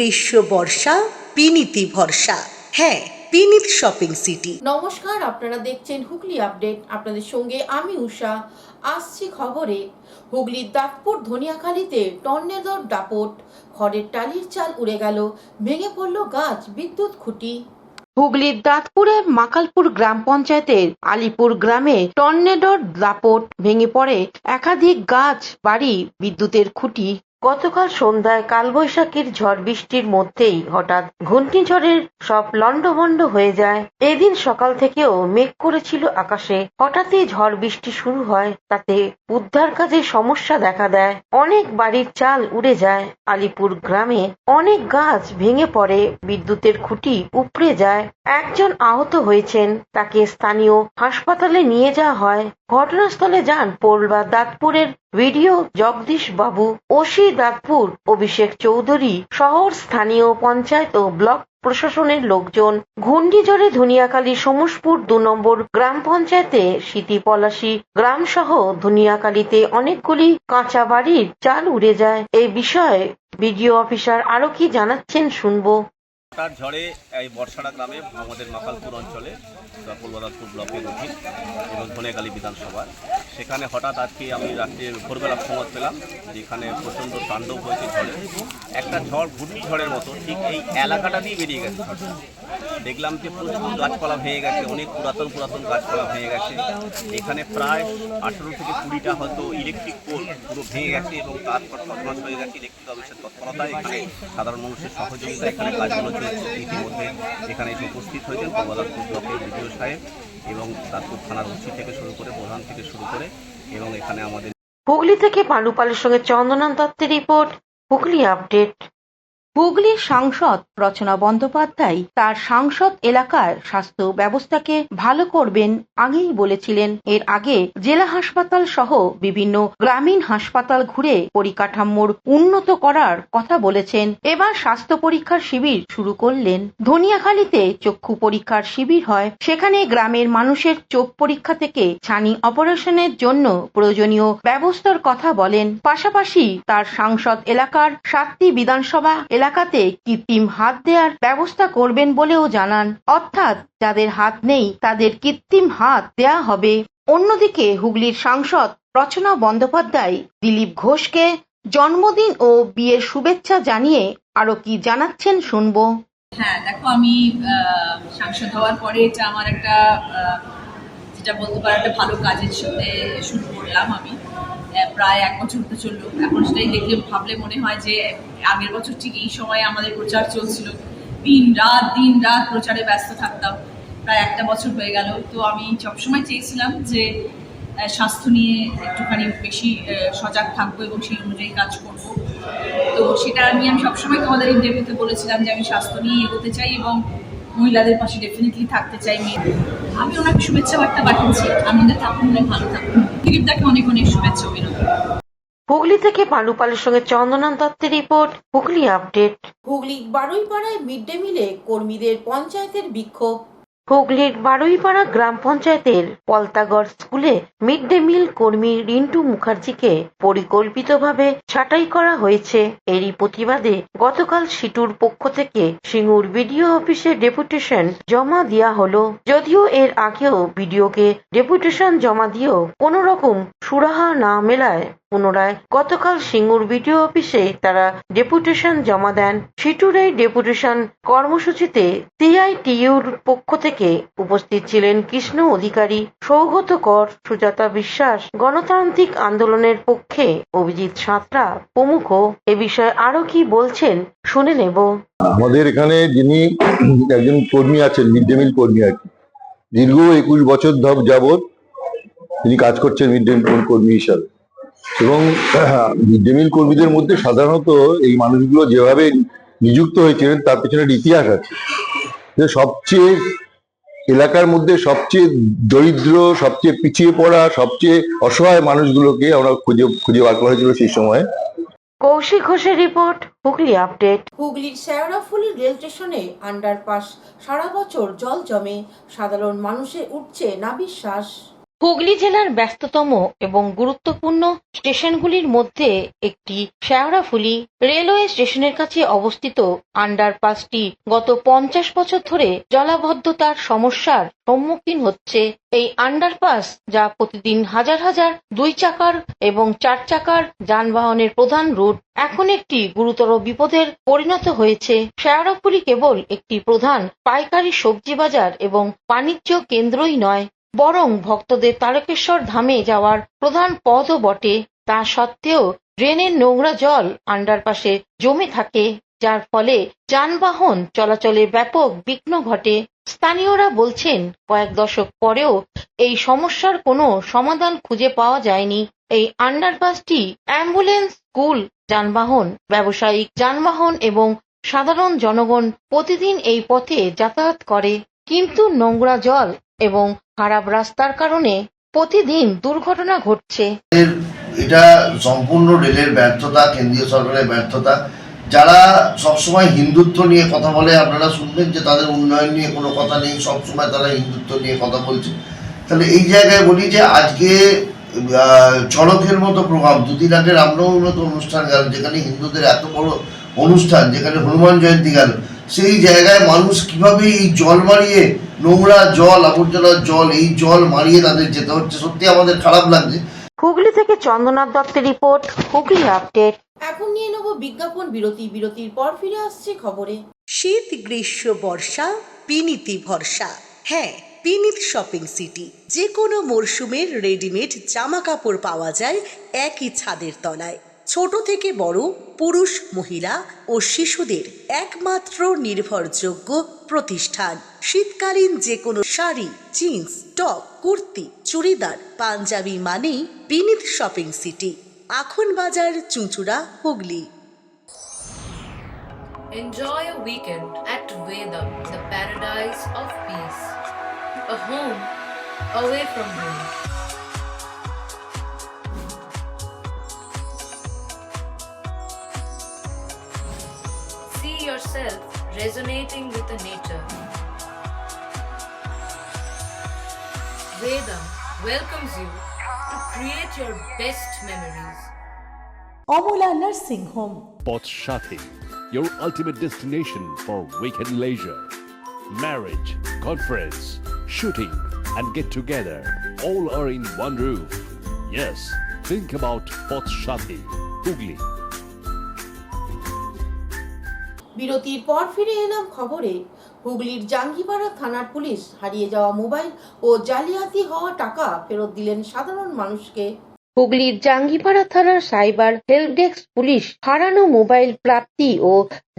গ্রীষ্ম বর্ষা পিনিতি ভরসা। হ্যাঁ, পিনিত শপিং সিটি। নমস্কার, আপনারা দেখছেন হুগলি আপডেট। আপনাদের সঙ্গে আমি উষা। আসছি খবরে। হুগলির দাঁতপুর ধনিয়াখালীতে টর্নেডোর দাপট, খড়ের টালির চাল উড়ে গেল, ভেঙে পড়ল গাছ, বিদ্যুৎ খুঁটি। হুগলির দাঁতপুরের মাকালপুর গ্রাম পঞ্চায়েতের আলিপুর গ্রামে টর্নেডোর দাপট ভেঙে পড়ে একাধিক গাছ, বাড়ি, বিদ্যুতের খুঁটি। গতকাল সন্ধ্যায় কালবৈশাখীর ঝড় বৃষ্টির মধ্যেই হঠাৎ ঘূর্ণিঝড়ের সব লন্ডভন্ড হয়ে যায়। এদিন সকাল থেকেও মেঘ করেছিল আকাশে। হঠাৎই ঝড় বৃষ্টি শুরু হয়, তাতে উদ্ধার কাজে সমস্যা দেখা দেয়। অনেক বাড়ির চাল উড়ে যায়। আলিপুর গ্রামে অনেক গাছ ভেঙে পড়ে, বিদ্যুতের খুঁটি উপড়ে যায়। একজন আহত হয়েছেন, তাকে স্থানীয় হাসপাতালে নিয়ে যাওয়া হয়। ঘটনাস্থলে যান পোলবা দাঁতপুরের ভিডিও জগদীশ বাবু, ওসি দাঁতপুর অভিষেক চৌধুরী সহ স্থানীয় পঞ্চায়েত ও ব্লক প্রশাসনের লোকজন। ঘূর্ণিঝড়ে ধনিয়াখালী সোমসপুর ২ নম্বর গ্রাম পঞ্চায়েতে সিটি পলাশী গ্রাম সহ ধনিয়াখালীতে অনেকগুলি কাঁচা বাড়ির চাল উড়ে যায়। এই বিষয়ে বিডিও অফিসার আরো কি জানাচ্ছেন শুনবো। হঠাৎ ঝড়ে এই বর্ষাড়া গ্রামে আমাদের মাকালপুর অঞ্চলে পূর্বদাতপুর ব্লকের অধীন এবং ধনিয়াখালী বিধানসভা, সেখানে হঠাৎ আজকে আমি রাত্রে ভোরবেলা খবর পেলাম যেখানে প্রচণ্ড তাণ্ডব হয়েছে ঝড়ে। একটা ঝড় ঘূর্ণিঝড়ের মতো ঠিক এই এলাকাটা দিয়ে বেরিয়ে গেছে ঝড়টা। দেখলাম যে প্রচুর গাছপালা ভেঙে গেছে, অনেক পুরাতন গাছপালা ভেঙে গেছে। এখানে প্রায় ১৮ থেকে ২০টা হয়তো ইলেকট্রিক পোল পুরো ভেঙে গেছে এবং তারপর তৎপর হয়ে গেছে। ইলেকট্রিক অফিসের তৎপরতায় এখানে সাধারণ মানুষের সহযোগিতা এখানে কাজগুলো চলছে। ইতিমধ্যে এখানে এসে উপস্থিত হয়েছেন পূর্বদাতপুর ব্লকের বিডিও সাহেব এবং দাঁতপুর থানার ওসি থেকে শুরু করে প্রধান থেকে শুরু করে এবং এখানে আমাদের হুগলি থেকে পালুপালের সঙ্গে চন্দনন দত্তের রিপোর্ট, হুগলি আপডেট। হুগলির সাংসদ রচনা বন্দ্যোপাধ্যায় তার সাংসদ এলাকার স্বাস্থ্য ব্যবস্থাকে ভালো করবেন আগেই বলেছিলেন। এর আগে জেলা হাসপাতাল সহ বিভিন্ন গ্রামীণ হাসপাতাল ঘুরে পরিকাঠামোর উন্নত করার কথা বলেছেন। এবার স্বাস্থ্য পরীক্ষার শিবির শুরু করলেন। ধনিয়াখালীতে চক্ষু পরীক্ষার শিবির হয়, সেখানে গ্রামের মানুষের চোখ পরীক্ষা থেকে ছানি অপারেশনের জন্য প্রয়োজনীয় ব্যবস্থার কথা বলেন। পাশাপাশি তার সাংসদ এলাকার 7টি বিধানসভা এলাকাতে কৃত্রিম হাত দেওয়ার ব্যবস্থা করবেন বলেও জানান। অর্থাৎ যাদের হাত নেই তাদের কৃত্রিম হাত দেয়া হবে। অন্যদিকে হুগলির সাংসদ রচনা বন্দ্যোপাধ্যায় দিলীপ ঘোষকে জন্মদিন ও বিয়ের শুভেচ্ছা জানিয়ে আরো কি জানাচ্ছেন শুনবো। হ্যাঁ, দেখো, আমি সাংসদ হওয়ার পরে এটা আমার একটা যেটা বলতে পারো একটা ভালো কাজের সাথে শুরু করলাম। আমি প্রায় 1 বছর হতে চললো। এখন সেটাই দেখলে ভাবলে মনে হয় যে আগের বছর ঠিক এই সময় আমাদের প্রচার চলছিল, দিন রাত প্রচারে ব্যস্ত থাকতাম। প্রায় 1টা বছর হয়ে গেল। তো আমি সবসময় চেয়েছিলাম যে স্বাস্থ্য নিয়ে একটুখানি বেশি সজাগ থাকবো এবং সেই অনুযায়ী কাজ করব। তো সেটা নিয়ে আমি সবসময় তোমাদের ইন্টারভিউতে বলেছিলাম যে আমি স্বাস্থ্য নিয়ে এগোতে চাই এবং মহিলাদের পাশে ডেফিনেটলি থাকতে চাই। আমি ওনাকে শুভেচ্ছা বার্তা পাঠিয়েছি। আনন্দে থাকুন, ভালো থাকুন। দিলীপদাকে অনেক শুভেচ্ছা অভিনন্দন। হুগলি থেকে পালুপালের সঙ্গে চন্দনন দত্তের রিপোর্ট, হুগলি আপডেট। হুগলির বারুইপাড়ায় মিড ডে মিলে কর্মীদের পঞ্চায়েতের বিক্ষোভ। হুগলির বারুইপাড়া গ্রাম পঞ্চায়েতের পলতাগড় স্কুলে মিড ডে মিল কর্মী রিন্টু মুখার্জিকে পরিকল্পিতভাবে ছাঁটাই করা হয়েছে। এরই প্রতিবাদে গতকাল সিটুর পক্ষ থেকে সিঙ্গুর বিডিও অফিসে ডেপুটেশন জমা দেওয়া হলো। যদিও এর আগেও বিডিওকে ডেপুটেশন জমা দিয়েও কোনো রকম সুরাহা না মেলায় পুনরায় গতকাল সিঙ্গুর বিডিও অফিসে তারা ডেপুটেশন জমা দেন। সিটুর এই ডেপুটেশন কর্মসূচিতে সিআইটিইউর পক্ষ থেকে উপস্থিত ছিলেন কৃষ্ণ অধিকারী, সৌগত কর, সুজাতা বিশ্বাস, গণতান্ত্রিক আন্দোলনের পক্ষে অভিজিৎ সাঁতরা প্রমুখ। এ বিষয়ে আরো কি বলছেন শুনে নেব। আমাদের এখানে যিনি একজন কর্মী আছেন, মিড ডে মিল কর্মী আর কি, দীর্ঘ 21 বছর যাবৎ তিনি কাজ করছেন মিড ডে মিল কর্মী হিসাবে। এবং মিড ডে মিল কর্মীদের মধ্যে সাধারণত এই মানুষগুলো যেভাবে নিযুক্ত হয়েছিলেন তার পেছনে ইতিহাস আছে। যে সবচেয়ে এলাকার মধ্যে সবচেয়ে দরিদ্র, সবচেয়ে পিছিয়ে পড়া, সবচেয়ে অসহায় মানুষগুলোকে আমরা খুঁজে বার করা হয়েছিল সেই সময়। কৌশিক ঘোষের রিপোর্ট, হুগলি আপডেট। হুগলির শেওড়াফুলি রেল স্টেশনে আন্ডারপাস সারা বছর জল জমে, সাধারণ মানুষের উঠছে না বিশ্বাস। হুগলি জেলার ব্যস্ততম এবং গুরুত্বপূর্ণ স্টেশনগুলির মধ্যে একটি শেওড়াফুলি রেলওয়ে স্টেশনের কাছে অবস্থিত আন্ডারপাসটি গত 50 বছর ধরে জলাবদ্ধতার সমস্যার সম্মুখীন হচ্ছে। এই আন্ডারপাস, যা প্রতিদিন হাজার হাজার 2 চাকার এবং 4 চাকার যানবাহনের প্রধান রুট, এখন একটি গুরুতর বিপদের পরিণত হয়েছে। শেওড়াফুলি কেবল একটি প্রধান পাইকারি সবজি বাজার এবং বাণিজ্য কেন্দ্রই নয়, বরং ভক্তদের তারকেশ্বর ধামে যাওয়ার প্রধান পথও বটে। তা সত্ত্বেও ড্রেনের নোংরা জল আন্ডারপাসে জমে থাকে, যার ফলে যানবাহন চলাচলে ব্যাপক বিঘ্ন ঘটে। স্থানীয়রা বলছেন, কয়েক দশক পরেও এই সমস্যার কোনো সমাধান খুঁজে পাওয়া যায়নি। এই আন্ডারপাসটি অ্যাম্বুলেন্স, স্কুল যানবাহন, ব্যবসায়িক যানবাহন এবং সাধারণ জনগণ প্রতিদিন এই পথে যাতায়াত করে, কিন্তু নোংরা জল এবং খারাপ রাস্তার কারণে প্রতিদিন দুর্ঘটনা ঘটছে। এটা সম্পূর্ণ রেলের ব্যর্থতা, কেন্দ্রীয় সরকারের ব্যর্থতা। যারা সবসময় হিন্দুত্ব নিয়ে কথা বলে, আপনারা শুনবেন যে তাদের উন্নয়ন নিয়ে কোনো কথা নেই, সবসময় তারা হিন্দুত্ব নিয়ে কথা বলছে। তাহলে এই জায়গায় বলি যে আজকে চড়কের মতো প্রোগ্রাম, 2-3 আগে রামনবমীর মতো অনুষ্ঠান গেল, যেখানে হিন্দুদের এত বড় অনুষ্ঠান, যেখানে হনুমান জয়ন্তী গেল, সেই জায়গায় মানুষ কিভাবে এই জল মারিয়ে, নোংরা জল, আবর্জনার জল, এই জল মারিয়ে তাদের যেতে হচ্ছে, সত্যি আমাদের খারাপ লাগছে। হুগলি থেকে চন্দ্রনাথ দত্তের রিপোর্ট, হুগলি আপডেট। এখন নিয়ে নেব বিজ্ঞাপন বিরতি। বিরতির পর ফিরে আসছে খবরে। শীত, গ্রীষ্ম, বর্ষা, বিনীতি ভরসা। হ্যাঁ, বিনীত শপিং সিটি। যে কোনো মরশুমের রেডিমেড জামা কাপড় পাওয়া যায় একই ছাদের তলায়। ছোট থেকে বড়, পুরুষ, মহিলা ও শিশুদের একমাত্র নির্ভরযোগ্য প্রতিষ্ঠান। শীতকালীন যে কোনো শাড়ি, জিন্স, টপ, কুর্তি, চুড়িদার, পাঞ্জাবি মানেই বিনীত শপিং সিটি। আখন বাজার, চুঁচুড়া, Hooghly. Enjoy a weekend at Vedam, the paradise of peace. A home away from home. See yourself resonating with the nature. Vedam welcomes you to create your best memories. Amala nursing home. Potshati, your ultimate destination for weekend leisure. Marriage, conference, shooting, and get together all are in one roof. Yes, think about Potshati, Hugli. বিরতির পর ফিরে এলাম খবরে। হুগলির জাঙ্গিপাড়া থানার police হারিয়ে যাওয়া mobile ও জালিয়াতি হওয়া টাকা ফেরত দিলেন সাধারণ মানুষকে। হুগলির জাঙ্গিপাড়া থানার সাইবার হেল্প ডেস্ক পুলিশ হারানো মোবাইল প্রাপ্তি ও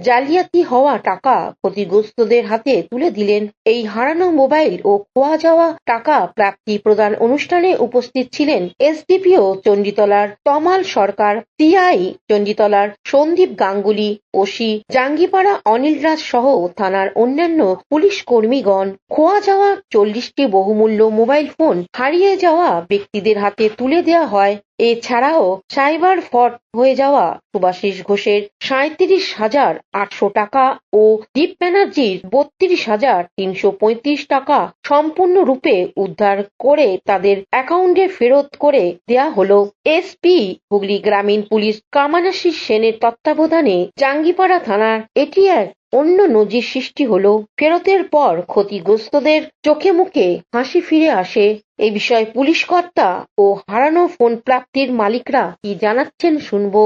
জালিয়াতি হওয়া টাকা ক্ষতিগ্রস্তদের হাতে তুলে দিলেন। এই হারানো মোবাইল ও খোয়া যাওয়া টাকা প্রাপ্তি প্রদান অনুষ্ঠানে উপস্থিত ছিলেন এসডিপিও চণ্ডীতলার তমাল সরকার, সিআই চণ্ডীতলার সন্দীপ গাঙ্গুলি, ওসি জাঙ্গিপাড়া অনিল রাজ সহ থানার অন্যান্য পুলিশ কর্মীগণ। খোয়া যাওয়া 40টি বহুমূল্য মোবাইল ফোন হারিয়ে যাওয়া ব্যক্তিদের হাতে তুলে দেওয়া হয়। এছাড়াও সাইবার ফ্রড হয়ে যাওয়া সুভাষিস ঘোষের 37,800 টাকা ও দীপ ব্যানার্জির 32,335 টাকা সম্পূর্ণরূপে উদ্ধার করে তাদের অ্যাকাউন্টে ফেরত করে দেয়া হলো। এসপি হুগলি গ্রামীণ পুলিশ কামানাশী সেনের তত্ত্বাবধানে জাঙ্গিপাড়া থানার এটি এক অন্য নজির সৃষ্টি হলো। ফেরতের পর ক্ষতিগ্রস্তদের চোখে মুখে হাসি ফিরে আসে। এই বিষয়ে পুলিশ কর্তা ও হারানো ফোন প্রাপ্তির মালিকরা কি জানাচ্ছেন শুনবো।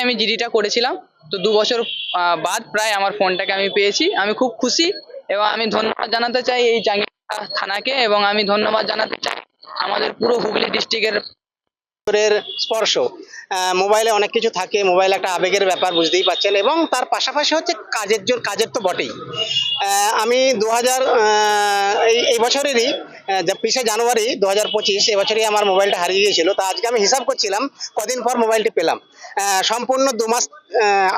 আমি জিডিটা করেছিলাম, তো 2 বছর বাদ প্রায় আমার ফোনটাকে আমি পেয়েছি। আমি খুব খুশি এবং আমি ধন্যবাদ জানাতে চাই এই জাঙ্গিপাড়া থানাকে, এবং আমি ধন্যবাদ জানাতে চাই আমাদের পুরো হুগলি ডিস্ট্রিক্টের স্পর্শ। মোবাইলে অনেক কিছু থাকে, মোবাইল একটা আবেগের ব্যাপার, বুঝতেই পারছেন, এবং তার পাশাপাশি হচ্ছে কাজের তো বটেই। আমি এই বছরেরই 20 জানুয়ারি 2025 এবছরই আমার মোবাইলটা হারিয়ে গিয়েছিল। তা আজকে আমি হিসাব করছিলাম কদিন পর মোবাইলটি পেলাম। সম্পূর্ণ 2 মাস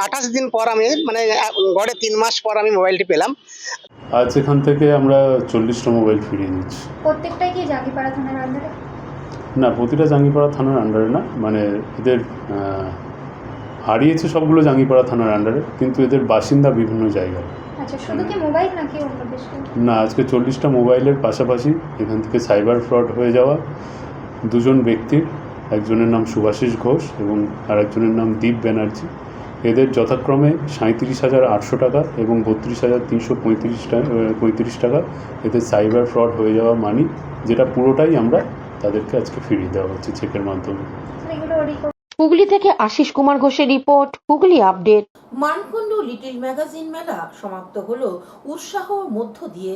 28 দিন পর, আমি মানে গড়ে 3 মাস পর আমি মোবাইলটি পেলাম। আজ এখান থেকে আমরা 40টা মোবাইল ফিরিয়ে দিচ্ছি। প্রত্যেকটাই কি জাঙ্গিপাড়া থানার আন্ডারে? না, প্রতিটা জাঙ্গিপাড়া থানার আন্ডারে না, মানে এদের হারিয়েছে সবগুলো জাঙ্গিপাড়া থানার আন্ডারে, কিন্তু এদের বাসিন্দা বিভিন্ন জায়গায়। আচ্ছা, শুধু কি মোবাইল নাকি অন্য কিছু? না, আজকে 40টা মোবাইলের পাশাপাশি এখান থেকে সাইবার ফ্রড হয়ে যাওয়া দুজন ব্যক্তির, একজনের নাম শুভাশিস ঘোষ এবং আরেকজনের নাম দীপ ব্যানার্জি, এদের যথাক্রমে 37,800 টাকা এবং 32,335 টাকা এদের সাইবার ফ্রড হয়ে যাওয়া মানি, যেটা পুরোটাই আমরা তাদেরকে আজকে ফিরিয়ে দেওয়া হচ্ছে চেকের মাধ্যমে। এগুলো হুগলি থেকে আশিস কুমার ঘোষের report, Hooghly update. Mankundu little magazine মেলা সমাপ্ত হলো উৎসাহর মধ্য দিয়ে।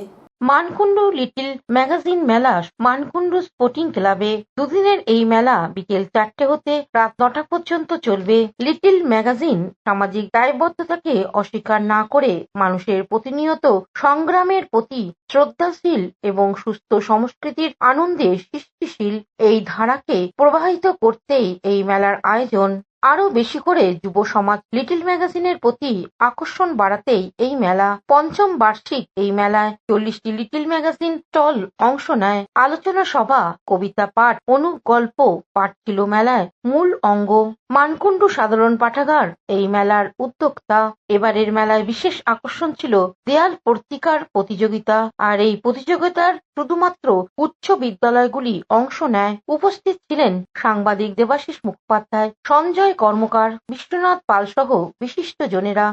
মানকুণ্ডু লিটল ম্যাগাজিন মেলা মানকুণ্ডু স্পোর্টিং ক্লাবে দুদিনের এই মেলা বিকেল 4টে হতে রাত 9টা পর্যন্ত চলবে। লিটল ম্যাগাজিন সামাজিক দায়বদ্ধতাকে অস্বীকার না করে মানুষের প্রতিনিয়ত সংগ্রামের প্রতি শ্রদ্ধাশীল এবং সুস্থ সংস্কৃতির আনন্দে সৃষ্টিশীল এই ধারাকে প্রবাহিত করতেই এই মেলার আয়োজন। আরো বেশি করে যুব সমাজ লিটল ম্যাগাজিনের প্রতি আকর্ষণ বাড়াতেই এই মেলা। ৫ম বার্ষিক এই মেলায় 40টি লিটল ম্যাগাজিন স্টল অংশ নেয়। আলোচনা সভা, কবিতা পাঠ, অনুগল্প পাঠ ছিল মেলায় মূল অঙ্গ। মানকুণ্ডু সাধারণ পাঠাগার এই মেলার উদ্যোক্তা। এবারের মেলায় বিশেষ আকর্ষণ ছিল দেয়াল পত্রিকার প্রতিযোগিতা। আর এই প্রতিযোগিতার শুধুমাত্র উচ্চ বিদ্যালয়গুলি অংশ নেয়। উপস্থিত ছিলেন সাংবাদিক দেবাশিস মুখোপাধ্যায়, সঞ্জয় কর্মকার, বিশ্বনাথ পাল সহ বিশিষ্টজনেরা।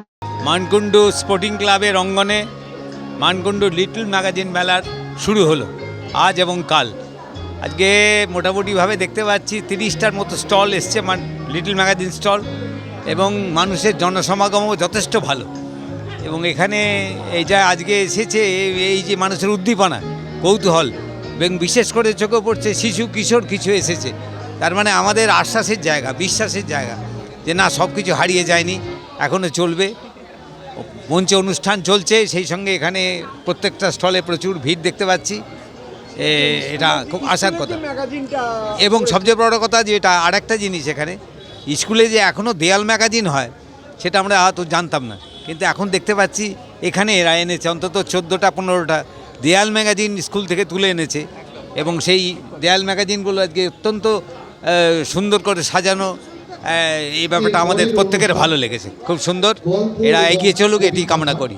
মানকুণ্ডু স্পোর্টিং ক্লাবের অঙ্গনে মানকুণ্ডু লিটল ম্যাগাজিন মেলার শুরু হলো আজ এবং কাল। আজকে মোটামুটিভাবে দেখতে পাচ্ছি 30টার মতো স্টল এসছে, লিটল ম্যাগাজিন স্টল, এবং মানুষের জনসমাগমও যথেষ্ট ভালো। এবং এখানে এই যা আজকে এসেছে, এই যে মানুষের উদ্দীপনা, কৌতূহল, এবং বিশেষ করে চোখে পড়ছে শিশু কিশোর কিছু এসেছে। তার মানে আমাদের আশ্বাসের জায়গা, বিশ্বাসের জায়গা যে না, সব কিছু হারিয়ে যায়নি, এখনও চলবে। মঞ্চে অনুষ্ঠান চলছে, সেই সঙ্গে এখানে প্রত্যেকটা স্টলে প্রচুর ভিড় দেখতে পাচ্ছি। এটা খুব আশার কথা। এবং সবচেয়ে বড় কথা যে এটা আর একটা জিনিস, এখানে স্কুলে যে এখনও দেয়াল ম্যাগাজিন হয় সেটা আমরা হয়তো জানতাম না, কিন্তু এখন দেখতে পাচ্ছি এখানে এরা এনেছে অন্তত 14টা-15টা দেয়াল ম্যাগাজিন স্কুল থেকে তুলে এনেছে। এবং সেই দেয়াল ম্যাগাজিনগুলো আজকে অত্যন্ত সুন্দর করে সাজানো। এই ব্যাপারটা আমাদের প্রত্যেকের ভালো লেগেছে, খুব সুন্দর। এরা এগিয়ে চলুক, এটি কামনা করি।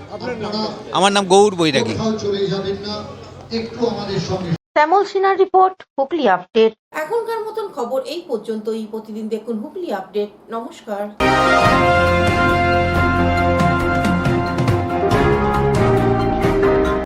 আমার নাম গৌর বৈরাগী। শ্যামল সিনহার রিপোর্ট, হুগলি আপডেট। এখনকার মতন খবর এই পর্যন্তই। প্রতিদিন দেখুন হুগলি আপডেট। নমস্কার।